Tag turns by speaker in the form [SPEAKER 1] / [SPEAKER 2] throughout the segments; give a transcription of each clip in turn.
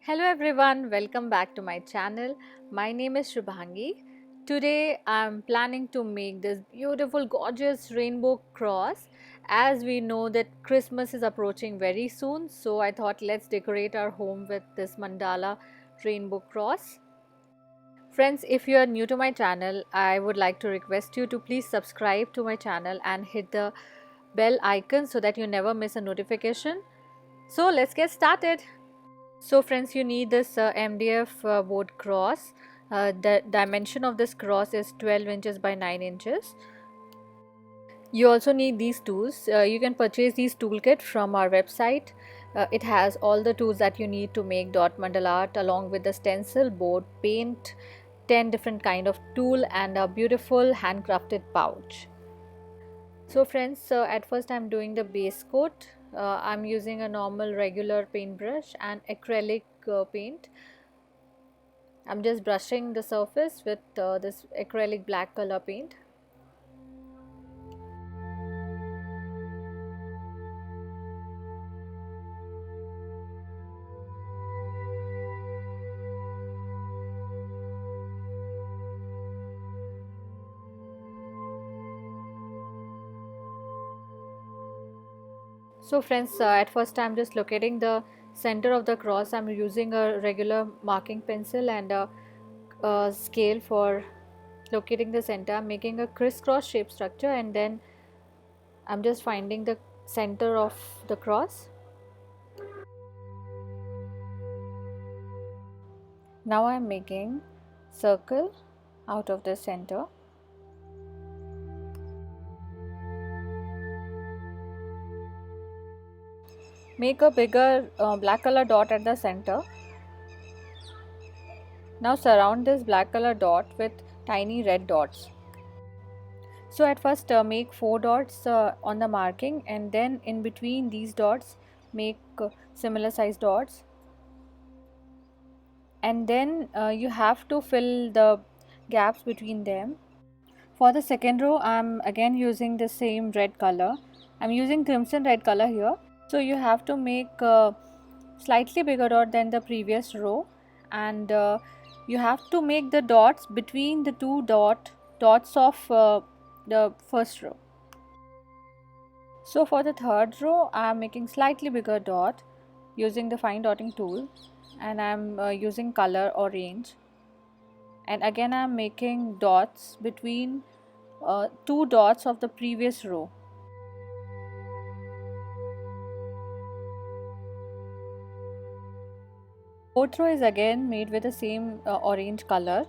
[SPEAKER 1] Hello everyone, welcome back to my channel. My name is Shubhangi. Today I'm planning to make this beautiful gorgeous rainbow cross. As we know that Christmas is approaching very soon, so I thought let's decorate our home with this mandala rainbow cross. Friends, if you are new to my channel, I would like to request you to please subscribe to my channel and hit the bell icon so that you never miss a notification. So let's get started. So friends, you need this MDF board cross. The dimension of this cross is 12 inches by 9 inches. You also need these tools. You can purchase these toolkit from our website. It has all the tools that you need to make dot mandala art, along with the stencil, board, paint, 10 different kind of tool and a beautiful handcrafted pouch. So friends, at first I'm doing the base coat. I'm using a normal regular paintbrush and acrylic paint. I'm just brushing the surface with this acrylic black color paint. So friends, at first I'm just locating the center of the cross. I'm using a regular marking pencil and a scale for locating the center. I'm making a crisscross shape structure and then I'm just finding the center of the cross. Now I'm making circle out of the center. Make a bigger black color dot at the center. Now surround this black color dot with tiny red dots. So at first make 4 dots on the marking, and then in between these dots make similar size dots, and then you have to fill the gaps between them. For the second row I'm again using the same red color. I'm using crimson red color here. So you have to make a slightly bigger dot than the previous row, and you have to make the dots between the two dots of the first row. So for the third row I am making slightly bigger dot using the fine dotting tool, and I am using color orange, and again I am making dots between two dots of the previous row. Fourth row is again made with the same orange color,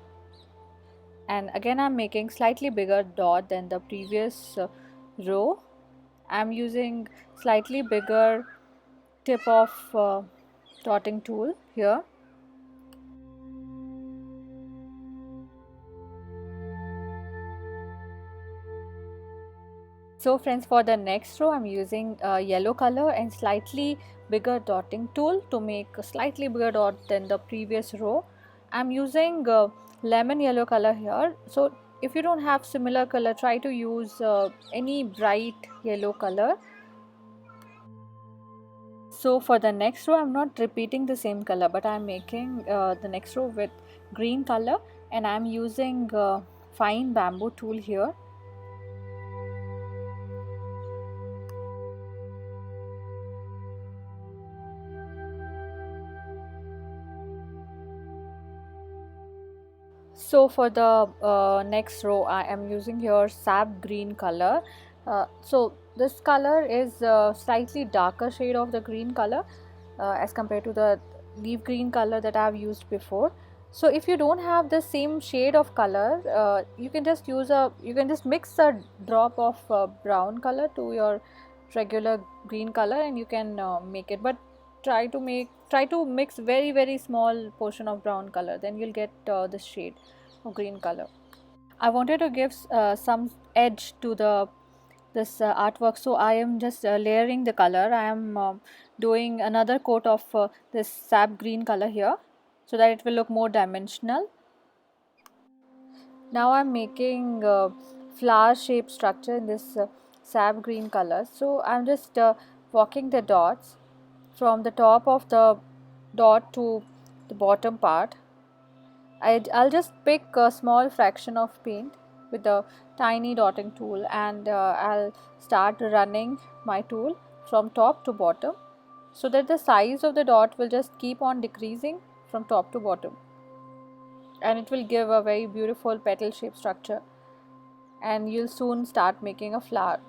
[SPEAKER 1] and again I'm making slightly bigger dot than the previous row. I'm using slightly bigger tip of dotting tool here. So friends, for the next row I'm using yellow color and slightly bigger dotting tool to make a slightly bigger dot than the previous row. I'm using lemon yellow color here. So if you don't have similar color, try to use any bright yellow color. So for the next row I'm not repeating the same color, but I'm making the next row with green color, and I'm using fine bamboo tool here. So for the next row I am using here sap green color. So this color is slightly darker shade of the green color as compared to the leaf green color that I have used before. So if you don't have the same shade of color, you can just mix a drop of brown color to your regular green color and you can make it, but try to mix very small portion of brown color, then you'll get this shade of green color. I wanted to give some edge to this artwork, so I am just layering the color. I am doing another coat of this sap green color here so that it will look more dimensional. Now I'm making flower shape structure in this sap green color. So I'm just walking the dots from the top of the dot to the bottom part, I'll just pick a small fraction of paint with a tiny dotting tool, and I'll start running my tool from top to bottom, so that the size of the dot will just keep on decreasing from top to bottom, and it will give a very beautiful petal shape structure, and you'll soon start making a flower.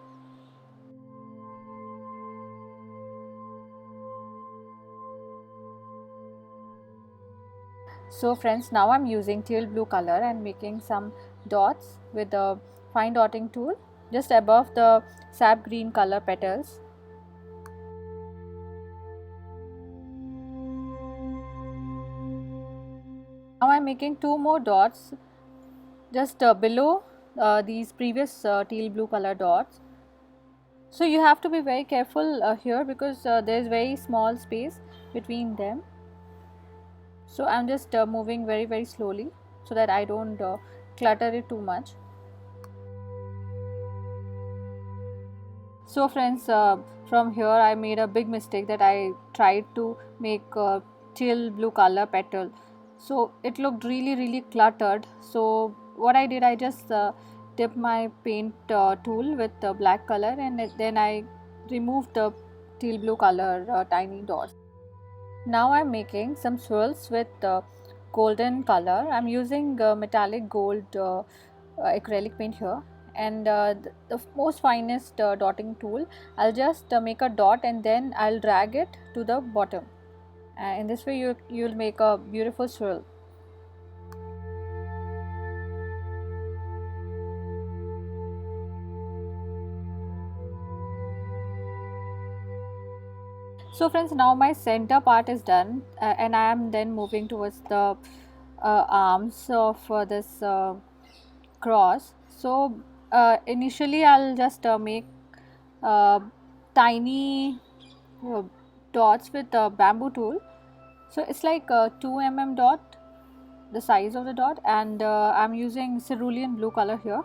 [SPEAKER 1] So friends, now I'm using teal blue color and making some dots with the fine dotting tool just above the sap green color petals. Now I'm making two more dots just below these previous teal blue color dots. So you have to be very careful here, because there is very small space between them. So I'm just moving very slowly so that I don't clutter it too much. So friends, from here I made a big mistake, that I tried to make a teal blue color petal, so it looked really cluttered. So what I did, I just dipped my paint tool with the black color, and then I removed the teal blue color tiny dots. Now I'm making some swirls with golden color. I'm using metallic gold acrylic paint here, and the most finest dotting tool. I'll just make a dot, and then I'll drag it to the bottom. In this way you'll make a beautiful swirl. So friends, now my center part is done, and I am then moving towards the arms of this cross. So initially I'll just make uh, tiny uh, dots with the bamboo tool. So it's like a 2 mm dot, the size of the dot, and I'm using cerulean blue color here.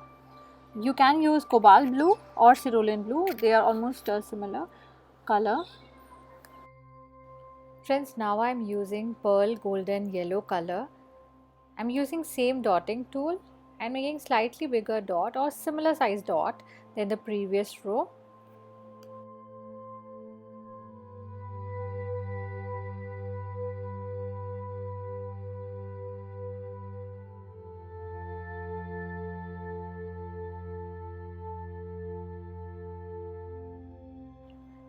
[SPEAKER 1] You can use cobalt blue or cerulean blue, they are almost similar color. Friends, now I'm using pearl golden yellow color. I'm using same dotting tool and making slightly bigger dot or similar size dot than the previous row.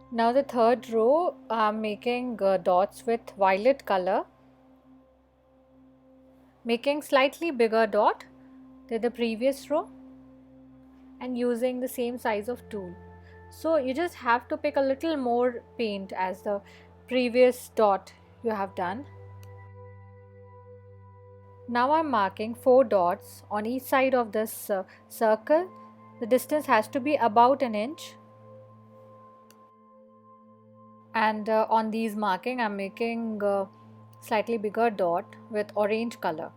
[SPEAKER 1] Now the third row, I'm making dots with violet color, making slightly bigger dot than the previous row and using the same size of tool. So you just have to pick a little more paint as the previous dot you have done. Now I'm marking 4 dots on each side of this circle. The distance has to be about an inch. And on these marking I'm making slightly bigger dot with orange color.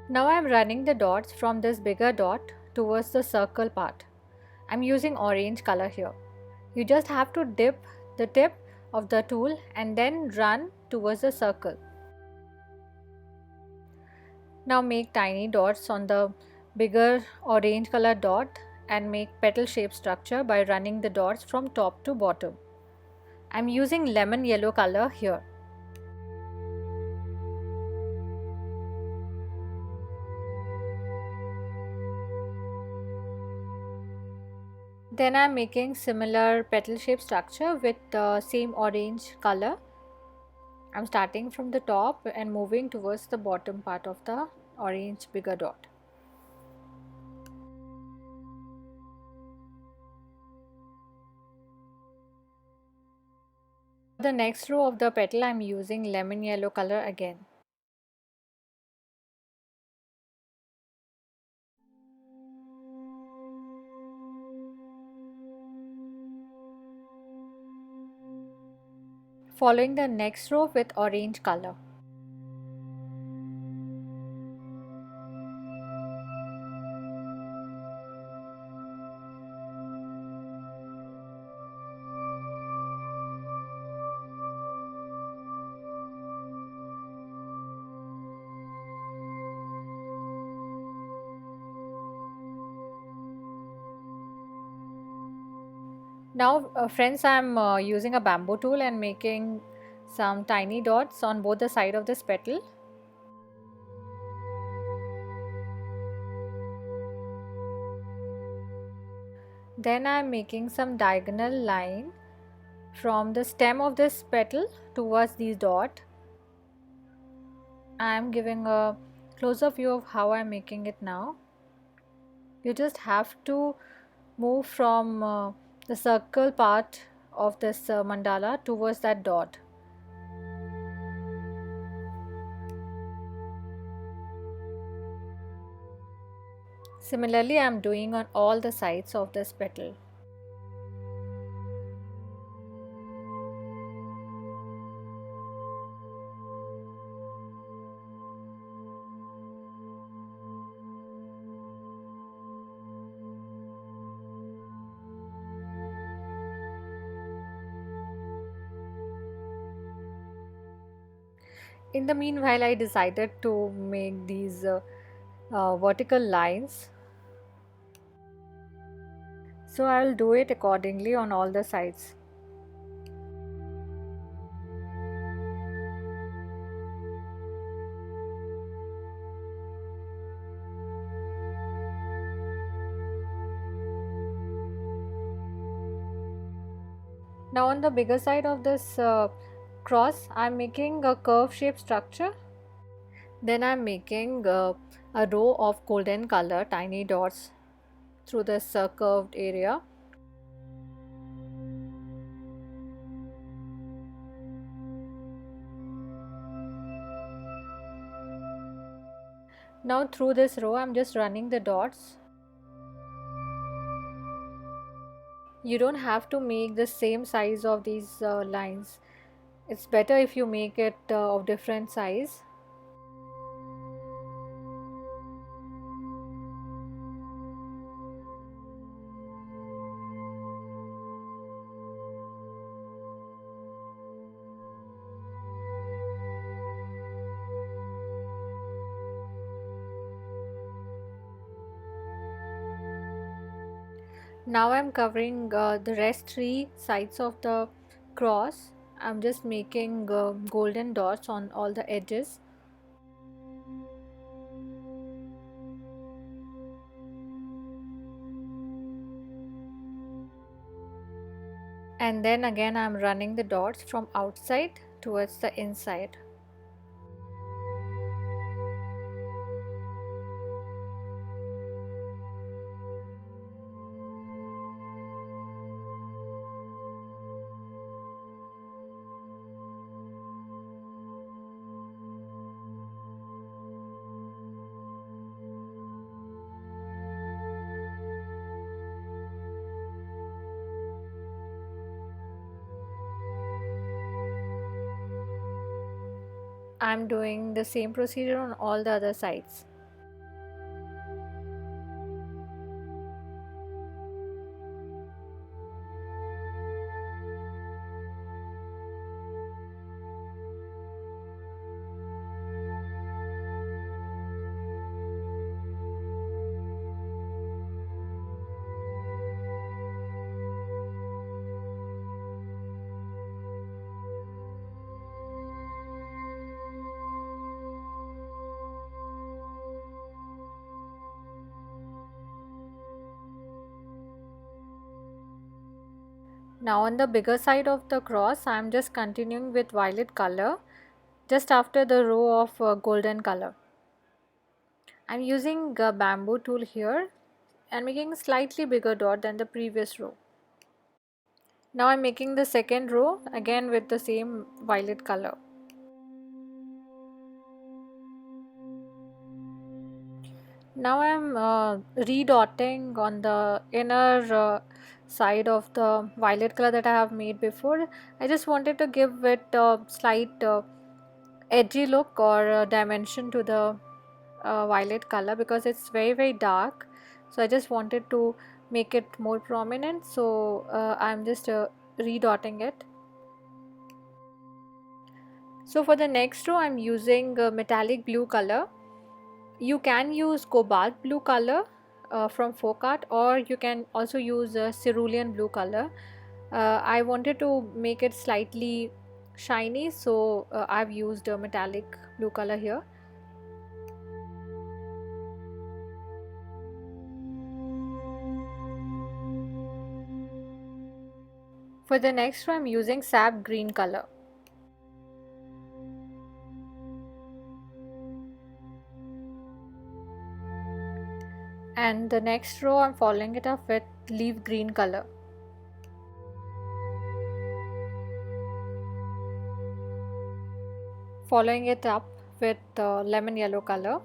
[SPEAKER 1] Now I'm running the dots from this bigger dot towards the circle part. I'm using orange color here. You just have to dip the tip of the tool and then run towards the circle. Now make tiny dots on the bigger orange color dot and make petal shape structure by running the dots from top to bottom. I'm using lemon yellow color here. Then I'm making similar petal shape structure with the same orange color. I'm starting from the top and moving towards the bottom part of the orange bigger dot. The next row of the petal I'm using lemon yellow color again. Following the next row with orange color. Now friends, I'm using a bamboo tool and making some tiny dots on both the side of this petal. Then I'm making some diagonal line from the stem of this petal towards these dot. I'm giving a close-up view of how I'm making it now. You just have to move from the circle part of this mandala towards that dot. Similarly, I am doing on all the sides of this petal. In the meanwhile, I decided to make these vertical lines. So I will do it accordingly on all the sides. Now on the bigger side of this cross, I am making a curve shaped structure. Then I am making a row of golden color tiny dots through this curved area. Now through this row I am just running the dots. You don't have to make the same size of these lines. It's better if you make it of different size. Now I'm covering the rest three sides of the cross. I'm just making golden dots on all the edges. And then again I'm running the dots from outside towards the inside. I'm doing the same procedure on all the other sides. Now on the bigger side of the cross, I am just continuing with violet color just after the row of golden color. I am using a bamboo tool here and making a slightly bigger dot than the previous row. Now I am making the second row again with the same violet color. Now I am redotting on the inner side of the violet color that I have made before. I just wanted to give it a slight edgy look or dimension to the violet color because it's very dark. So I just wanted to make it more prominent. So I'm just redotting it. So for the next row I'm using metallic blue color. You can use cobalt blue color from folk art, or you can also use cerulean blue color. I wanted to make it slightly shiny, so I've used a metallic blue color here. For the next row, I'm using sap green color. And the next row, I'm following it up with leaf green color. Following it up with lemon yellow color.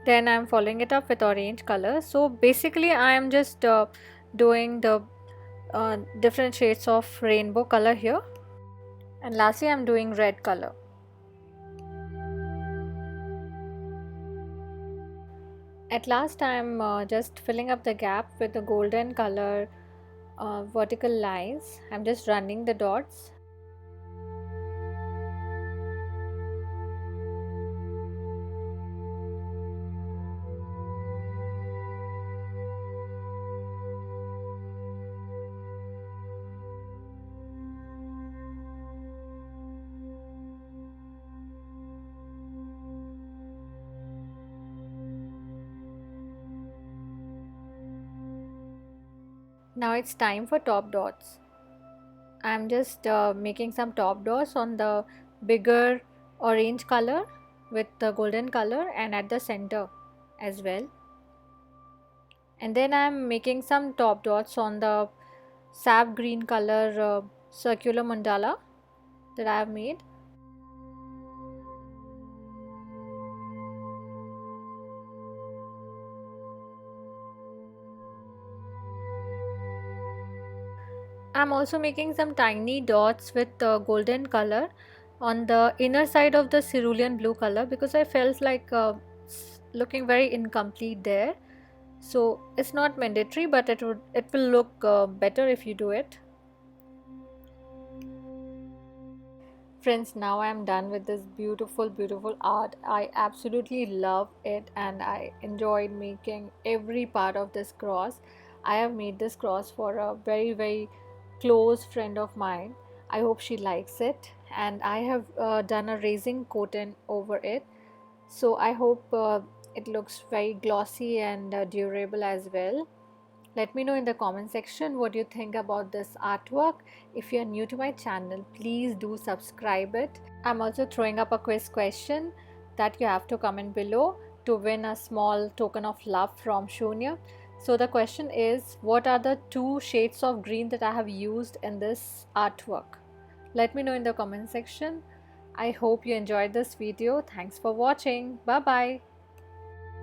[SPEAKER 1] Then I'm following it up with orange color. So basically I am just doing the different shades of rainbow color here, and lastly I'm doing red color. At last I'm just filling up the gap with the golden color vertical lines. I'm just running the dots. Now it's time for top dots. I'm just making some top dots on the bigger orange color with the golden color and at the center as well. And then I'm making some top dots on the sap green color circular mandala that I have made. I'm also making some tiny dots with golden color on the inner side of the cerulean blue color because I felt like looking very incomplete there. So it's not mandatory, but it will look better if you do it. Friends, now I am done with this beautiful art. I absolutely love it and I enjoyed making every part of this cross. I have made this cross for a very close friend of mine. I hope she likes it, and I have done a resin coating over it, so I hope it looks very glossy and durable as well. Let me know in the comment section what you think about this artwork. If you are new to my channel, please do subscribe it. I'm also throwing up a quiz question that you have to comment below to win a small token of love from Shunya. So the question is, what are the 2 shades of green that I have used in this artwork? Let me know in the comment section. I hope you enjoyed this video. Thanks for watching. Bye bye.